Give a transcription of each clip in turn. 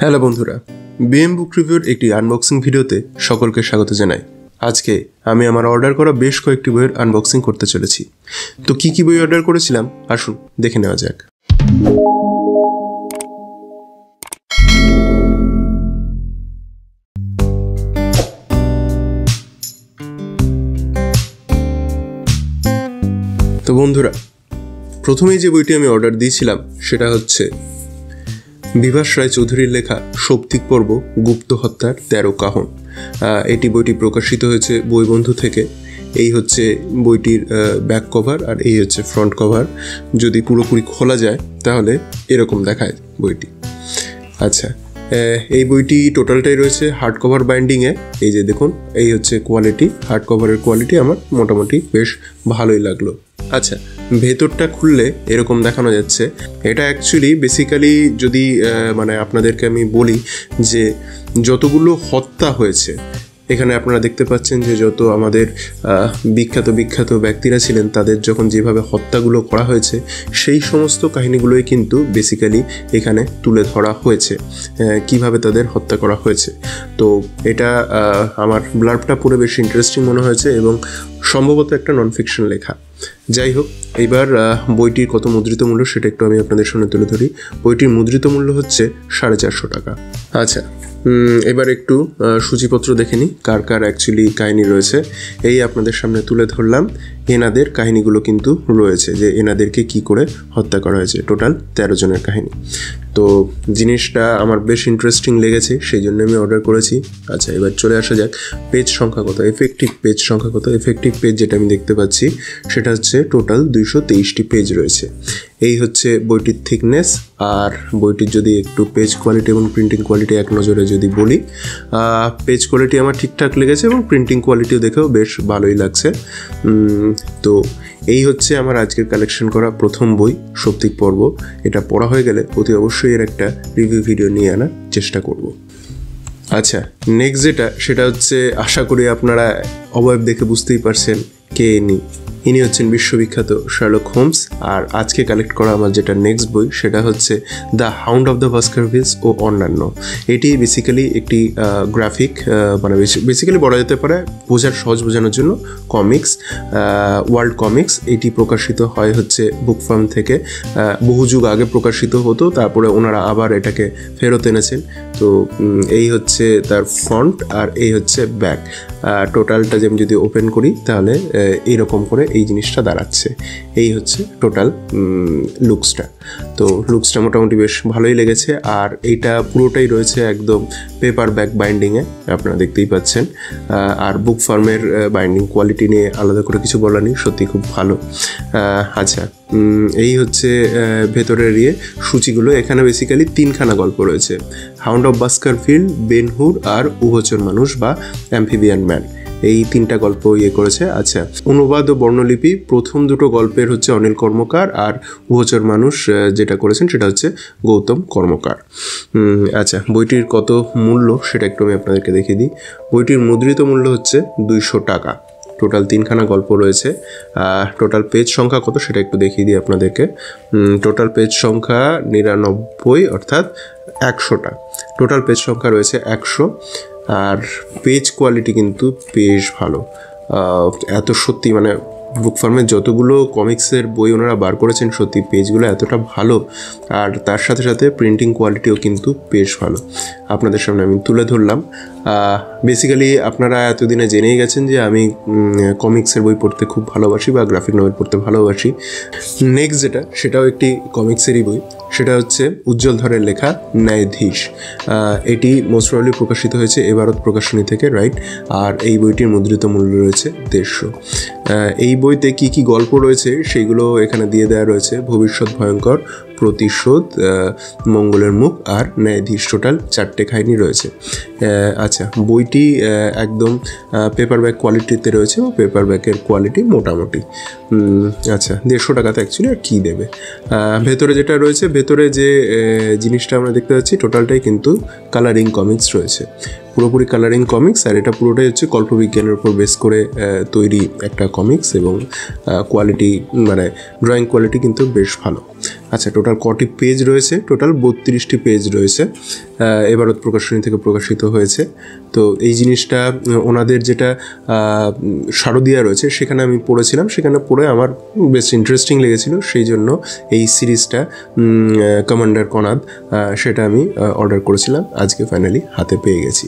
Hello বন্ধুরা, BM বুক রিভিউর একটি unboxing ভিডিওতে সকলকে স্বাগত জানাই। আজকে আমি আমার অর্ডার করা বেশ কয়েকটি বইয়ের আনবক্সিং করতে চলেছি। তো কি কি বই অর্ডার করেছিলাম আসুন দেখে নেওয়া যাক। তো বন্ধুরা, প্রথমেই যে বইটি আমি অর্ডার দিয়েছিলাম সেটা হচ্ছে বিভাস রায়চৌধুরীর লেখা সৌপ্তিক পর্ব গুপ্ত হত্যার 13 কাহন। এটি বইটি প্রকাশিত হয়েছে বইবন্ধু থেকে। এই হচ্ছে বইটির ব্যাক কভার আর এই হচ্ছে ফ্রন্ট কভার। যদি পুরোপুরি খোলা যায় তাহলে এরকম দেখায় বইটি। আচ্ছা, এই বইটি টোটালটাই রয়েছে হার্ড কভার বাইন্ডিংয়ে। এই যে দেখুন, এই হচ্ছে কোয়ালিটি, হার্ড কভারের কোয়ালিটি আমার মোটামুটি বেশ ভালোই লাগলো। আচ্ছা, ভেতরটা খুললে এরকম দেখানো যাচ্ছে। এটা অ্যাকচুয়ালি বেসিক্যালি যদি আপনাদেরকে আমি বলি যে যতগুলো হত্যা হয়েছে এখানে আপনারা দেখতে পাচ্ছেন যে যত আমাদের বিখ্যাত ব্যক্তিরা ছিলেন তাদের যখন যেভাবে হত্যাগুলো করা হয়েছে সেই সমস্ত কাহিনীগুলোই কিন্তু বেসিক্যালি এখানে তুলে ধরা হয়েছে, কিভাবে তাদের হত্যা করা হয়েছে। তো এটা আমার ব্লার্বটা পড়ে বেশ ইন্টারেস্টিং মনে হয়েছে এবং সম্ভবত একটা নন ফিকশন লেখা। যাই হোক, এইবার বইটির কত মুদ্রিত মূল্য সেটা একটু আমি আপনাদের সামনে তুলে ধরি। বইটির মুদ্রিত মূল্য হচ্ছে 450 টাকা। আচ্ছা, এবার একটু সূচিপত্র দেখে নিই কার কার অ্যাকচুয়ালি কাহিনী রয়েছে। এই আপনাদের সামনে তুলে ধরলাম। এনাদের কাহিনীগুলো কিন্তু রয়েছে যে এনাদেরকে কি করে হত্যা করা হয়েছে। টোটাল 13 জনের কাহিনী। তো জিনিসটা আমার বেশ ইন্টারেস্টিং লেগেছে, সেই জন্য আমি অর্ডার করেছি। আচ্ছা, এবার চলে আসা যাক পেজ সংখ্যা কত, এফেক্টিভ পেজ সংখ্যা কত। এফেক্টিভ পেজ যেটা আমি দেখতে পাচ্ছি সেটা হচ্ছে টোটাল 223টি পেজ রয়েছে। এই হচ্ছে বইটির থিকনেস। আর বইটির যদি একটু পেজ কোয়ালিটি এবং প্রিন্টিং কোয়ালিটি এক নজরে যদি বলি, পেজ কোয়ালিটি আমার ঠিকঠাক লেগেছে এবং প্রিন্টিং কোয়ালিটিও দেখেও বেশ ভালোই লাগছে। তো এই হচ্ছে আমার আজকের কালেকশন করা প্রথম বই সৌপ্তিক পর্ব। এটা পড়া হয়ে গেলে অতি অবশ্যই এর একটা রিভিউ ভিডিও নিয়ে আনার চেষ্টা করব। আচ্ছা, নেক্সট সেটা হচ্ছে, আশা করি আপনারা অবয়ব দেখে বুঝতেই পারছেন কে ইনি হচ্ছেন বিশ্ববিখ্যাত শার্লক হোমস। আর আজকে কালেক্ট করা আমার যেটা নেক্সট বই সেটা হচ্ছে দ্য হাউন্ড অফ দ্য বাস্কারভিলস ও অন্যান্য। এটি বেসিক্যালি একটি গ্রাফিক, বেসিক্যালি বলা যেতে পারে সহজ বোঝানোর জন্য কমিক্স, ওয়ার্ল্ড কমিক্স। এটি প্রকাশিত হয় হচ্ছে বুক ফার্ম থেকে। বহু যুগ আগে প্রকাশিত হতো, তারপরে ওনারা আবার এটাকে ফেরত এনেছেন। তো এই হচ্ছে তার ফ্রন্ট আর এই হচ্ছে ব্যাক। টোটালটা যে আমি যদি ওপেন করি তাহলে এইরকম করে এই জিনিসটা দাঁড়াচ্ছে। এই হচ্ছে টোটাল লুকসটা। তো লুকসটা মোটামুটি বেশ ভালোই লেগেছে। আর এইটা পুরোটাই রয়েছে একদম পেপার ব্যাক বাইন্ডিংয়ে, আপনারা দেখতেই পাচ্ছেন। আর বুক ফার্মের বাইন্ডিং কোয়ালিটি নিয়ে আলাদা করে কিছু বলার নেই, সত্যি খুব ভালো। আচ্ছা, এই হচ্ছে ভেতরের সূচিগুলো। এখানে বেসিক্যালি 3খানা গল্প রয়েছে, হাউন্ড অফ বাস্কারভিল, বেন হুর আর উভচর মানুষ বা অ্যাম্ফিবিয়ান ম্যান। এই 3টা গল্প করেছে। আচ্ছা, অনুবাদ ও বর্ণলিপি প্রথম দুটো গল্পের হচ্ছে অনিল কর্মকার, আর উভচর মানুষ যেটা করেছেন সেটা হচ্ছে গৌতম কর্মকার। আচ্ছা, বইটির কত মূল্য সেটা একটু আমি আপনাদেরকে দেখিয়ে দিই। বইটির মুদ্রিত মূল্য হচ্ছে 200 টাকা। টোটাল 3খানা গল্প রয়েছে। টোটাল পেজ সংখ্যা কত সেটা একটু দেখিয়ে দিই আপনাদেরকে। টোটাল পেজ সংখ্যা 99, অর্থাৎ 100টা। টোটাল পেজ সংখ্যা রয়েছে 100। আর পেজ কোয়ালিটি কিন্তু বেশ ভালো। এত সত্যি বুক ফার্মের যতগুলো কমিক্সের বই ওনারা বার করেছেন সত্যি পেজগুলো এতটা ভালো। আর তার সাথে সাথে প্রিন্টিং কোয়ালিটিও কিন্তু বেশ ভালো। আপনাদের সামনে আমি তুলে ধরলাম। বেসিক্যালি আপনারা এতদিনে জেনেই গেছেন যে আমি কমিক্সের বই পড়তে খুব ভালোবাসি বা গ্রাফিক নভেল পড়তে ভালোবাসি। নেক্সট সেটাও একটি কমিক্সেরই বই, সেটা হচ্ছে উজ্জ্বল ধরের লেখা ন্যায়াধীশ। এটি মোস্ট প্রবাবলি প্রকাশিত হয়েছে এভারত প্রকাশনী থেকে, রাইট। আর এই বইটির মুদ্রিত মূল্য রয়েছে 150। এই বইতে কি কি গল্প রয়েছে সেইগুলো এখানে দিয়ে দেওয়া রয়েছে। ভবিষ্যৎ ভয়ঙ্কর, প্রতিশোধ, মঙ্গলের মুখ আর ন্যায়াধীশ। টোটাল 4টে কাহিনী রয়েছে। আচ্ছা, বইটি একদম পেপার ব্যাক কোয়ালিটিতে রয়েছে ও পেপার ব্যাকের কোয়ালিটি মোটামুটি। আচ্ছা, 150 টাকাতে অ্যাকচুয়ালি আর কী দেবে। ভেতরে যেটা রয়েছে, ভেতরে যে জিনিসটা আমরা দেখতে পাচ্ছি টোটালটাই কিন্তু কালারিং কমিক্স রয়েছে, পুরোপুরি কালারিং কমিক্স। আর এটা পুরোটাই হচ্ছে কল্পবিজ্ঞানের উপর বেস করে তৈরি একটা কমিক্স এবং কোয়ালিটি ড্রয়িং কোয়ালিটি কিন্তু বেশ ভালো। আচ্ছা, টোটাল কটি পেজ রয়েছে? টোটাল 32টি পেজ রয়েছে, এবারত প্রকাশনী থেকে প্রকাশিত হয়েছে। তো এই জিনিসটা ওনাদের যেটা শারদিয়া রয়েছে সেখানে আমি পড়েছিলাম, সেখানে পড়ে আমার বেশ ইন্টারেস্টিং লেগেছিল, সেই জন্য এই সিরিজটা কমান্ডার কনাদ সেটা আমি অর্ডার করেছিলাম, আজকে ফাইনালি হাতে পেয়ে গেছি।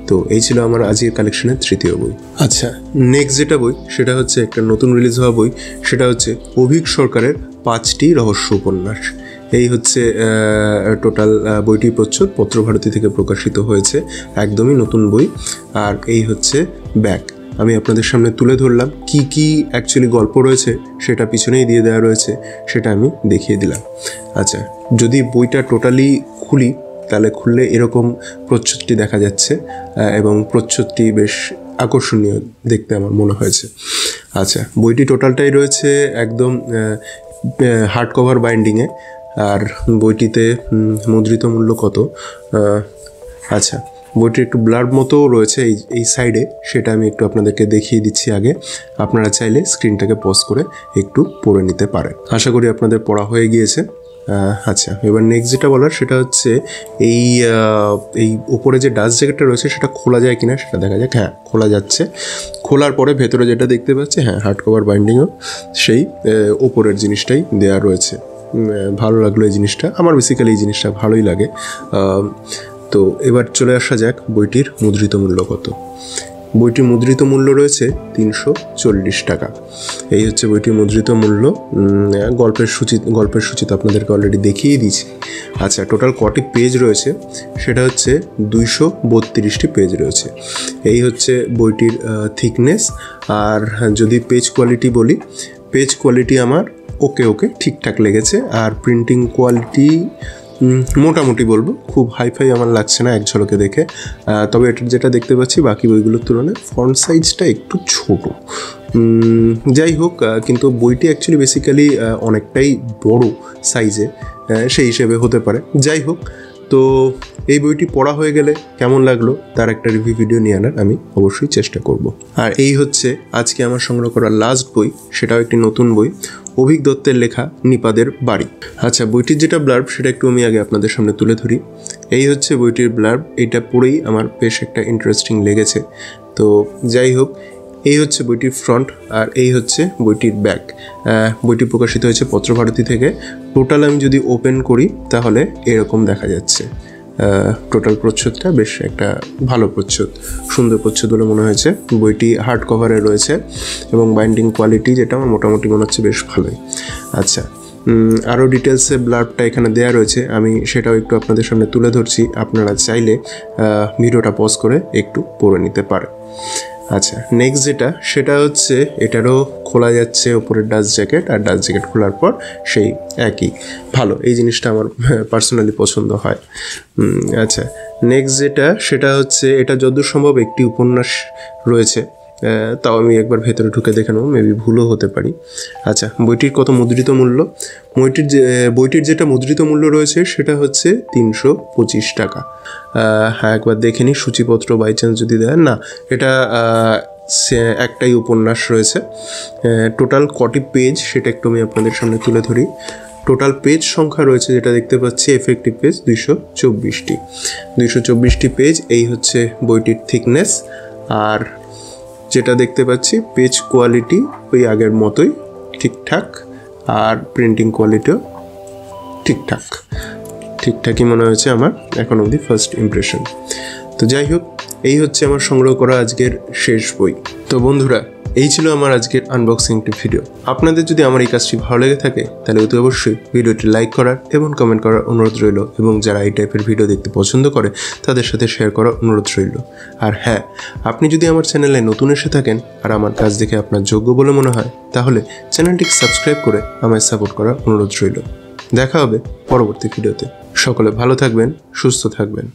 তো এই ছিল আমার আজকের কালেকশনের তৃতীয় বই। আচ্ছা, নেক্সট যেটা বই সেটা হচ্ছে একটা নতুন রিলিজ হওয়া বই, সেটা হচ্ছে অভিক সরকারের 5টি রহস্য উপন্যাস। এই হচ্ছে টোটাল বইটি প্রচ্ছদ, পত্রভারতী থেকে প্রকাশিত হয়েছে, একদমই নতুন বই। আর এই হচ্ছে ব্যাক। আমি আপনাদের সামনে তুলে ধরলাম কি কি অ্যাকচুয়ালি গল্প রয়েছে, সেটা পিছনেই দিয়ে দেওয়া রয়েছে, সেটা আমি দেখিয়ে দিলাম। আচ্ছা, যদি বইটা টোটালি খুলি তাহলে খুললে এরকম প্রচ্ছদটি দেখা যাচ্ছে, এবং প্রচ্ছদটি বেশ আকর্ষণীয় দেখতে আমার মনে হয়েছে। আচ্ছা, বইটি টোটালটাই রয়েছে একদম হার্ড কভার বাইন্ডিংয়ে, আর বইটিতে মুদ্রিত মূল্য কত? আচ্ছা, বইটি একটু ব্লার্ব মতোও রয়েছে এই সাইডে, সেটা আমি একটু আপনাদেরকে দেখিয়ে দিচ্ছি আগে। আপনারা চাইলে স্ক্রিনটাকে পজ করে একটু পড়ে নিতে পারেন। আশা করি আপনাদের পড়া হয়ে গিয়েছে। আচ্ছা, এবার নেক্সট যেটা বলার সেটা হচ্ছে এই উপরে যে ডাস্ট জ্যাকেটটা রয়েছে সেটা খোলা যায় কিনা সেটা দেখা যাক। হ্যাঁ, খোলা যাচ্ছে। খোলার পরে ভেতরে যেটা দেখতে পাচ্ছি, হ্যাঁ, হার্ড কভার বাইন্ডিংও সেই ওপরের জিনিসটাই দেওয়া রয়েছে। ভালো লাগলো এই জিনিসটা, আমার বেসিক্যালি এই জিনিসটা ভালোই লাগে। তো এবার চলে আসা যাক বইটির মুদ্রিত মূল্য কত। বইটির মুদ্রিত মূল্য রয়েছে 340 টাকা। এই হচ্ছে বইটির মুদ্রিত মূল্য। গল্পের সূচি তো আপনাদেরকে অলরেডি দেখিয়ে দিয়েছি। আচ্ছা, টোটাল কটি পেজ রয়েছে সেটা হচ্ছে 232টি পেজ রয়েছে। এই হচ্ছে বইটির থিকনেস। আর যদি পেজ কোয়ালিটি বলি, পেজ কোয়ালিটি আমার ওকে ঠিকঠাক লেগেছে। আর প্রিন্টিং কোয়ালিটি মোটামুটি বলবো, খুব হাইফাই আমার লাগছে না এক ঝলকে দেখে। তবে এটা যেটা দেখতে পাচ্ছি বাকি বইগুলোর তুলনায় ফন্ট সাইজটা একটু ছোট। যাই হোক, কিন্তু বইটি অ্যাকচুয়ালি বেসিক্যালি অনেকটাই বড় সাইজে, সেই হিসেবে হতে পারে। যাই হোক, তো এই বইটি পড়া হয়ে গেলে কেমন লাগলো তার একটা রিভিউ ভিডিও নিয়ে আনার আমি অবশ্যই চেষ্টা করব। আর এই হচ্ছে আজকে আমার সংগ্রহ করা লাস্ট বই, সেটাও একটি নতুন বই, অভিক দত্তের লেখা নিপাদের বাড়ি। আচ্ছা, বইটির যেটা ব্লার্ব সেটা একটু আমি আগে আপনাদের সামনে তুলে ধরি। এই হচ্ছে বইটির ব্লার্ব। এটা পড়েই আমার বেশ একটা ইন্টারেস্টিং লেগেছে। তো যাই হোক, এই হচ্ছে বইটির ফ্রন্ট, আর এই হচ্ছে বইটির ব্যাক। বইটি প্রকাশিত হয়েছে পত্রভারতী থেকে। টোটাল আমি যদি ওপেন করি তাহলে এরকম দেখা যাচ্ছে। টোটাল প্রচ্ছদটা বেশ একটা ভালো প্রচ্ছদ, সুন্দর প্রচ্ছদ বলে মনে হয়েছে। বইটি হার্ড কভারে রয়েছে এবং বাইন্ডিং কোয়ালিটি যেটা আমার মোটামুটি মনে হচ্ছে বেশ ভালোই। আচ্ছা, আরও ডিটেলসে ব্লার্বটা এখানে দেওয়া রয়েছে, আমি সেটাও একটু আপনাদের সামনে তুলে ধরছি। আপনারা চাইলে ভিডিওটা পজ করে একটু পড়ে নিতে পারেন। আচ্ছা, নেক্সট যেটা সেটা হচ্ছে এটারও খোলা যাচ্ছে ওপরের ডাস্ট জ্যাকেট, আর ডাস্ট জ্যাকেট খোলার পর সেই একই ভালো। এই জিনিসটা আমার পার্সোনালি পছন্দ হয়। আচ্ছা, নেক্সট যেটা সেটা হচ্ছে এটা যতদূর সম্ভব একটি উপন্যাস রয়েছে, তাও আমি একবার ভেতরে ঢুকে দেখে নেব, মেবি ভুলও হতে পারি। আচ্ছা, বইটির কত মুদ্রিত মূল্য? বইটির যেটা মুদ্রিত মূল্য রয়েছে সেটা হচ্ছে 325 টাকা। হ্যাঁ, একবার দেখে নিই সূচিপত্র বাই চান্স যদি দেয় না। এটা একটাই উপন্যাস রয়েছে। টোটাল কটি পেজ সেটা একটু আমি আপনাদের সামনে তুলে ধরি। টোটাল পেজ সংখ্যা রয়েছে যেটা দেখতে পাচ্ছি, এফেক্টিভ পেজ 224টি পেজ। এই হচ্ছে বইটির থিকনেস। আর যেটা দেখতে পাচ্ছি পেজ কোয়ালিটি ওই আগের মতোই ঠিকঠাক, আর প্রিন্টিং কোয়ালিটিও ঠিকঠাকই মনে হয়েছে আমার এখন অবধি ফার্স্ট ইমপ্রেশন। তো যাই হোক, এই হচ্ছে আমার সংগ্রহ করা আজকের শেষ বই। তো বন্ধুরা, এই ছিল আমার আজকের আনবক্সিংটি ভিডিও। আপনাদের যদি আমার এই কাজটি ভালো লেগে থাকে তাহলে অতি অবশ্যই ভিডিওটি লাইক করার এবং কমেন্ট করার অনুরোধ রইল, এবং যারা এই টাইপের ভিডিও দেখতে পছন্দ করে তাদের সাথে শেয়ার করার অনুরোধ রইল। আর হ্যাঁ, আপনি যদি আমার চ্যানেলে নতুন এসে থাকেন আর আমার কাজ দেখে আপনার যোগ্য বলে মনে হয় তাহলে চ্যানেলটিকে সাবস্ক্রাইব করে আমায় সাপোর্ট করার অনুরোধ রইল। দেখা হবে পরবর্তী ভিডিওতে। সকলে ভালো থাকবেন, সুস্থ থাকবেন।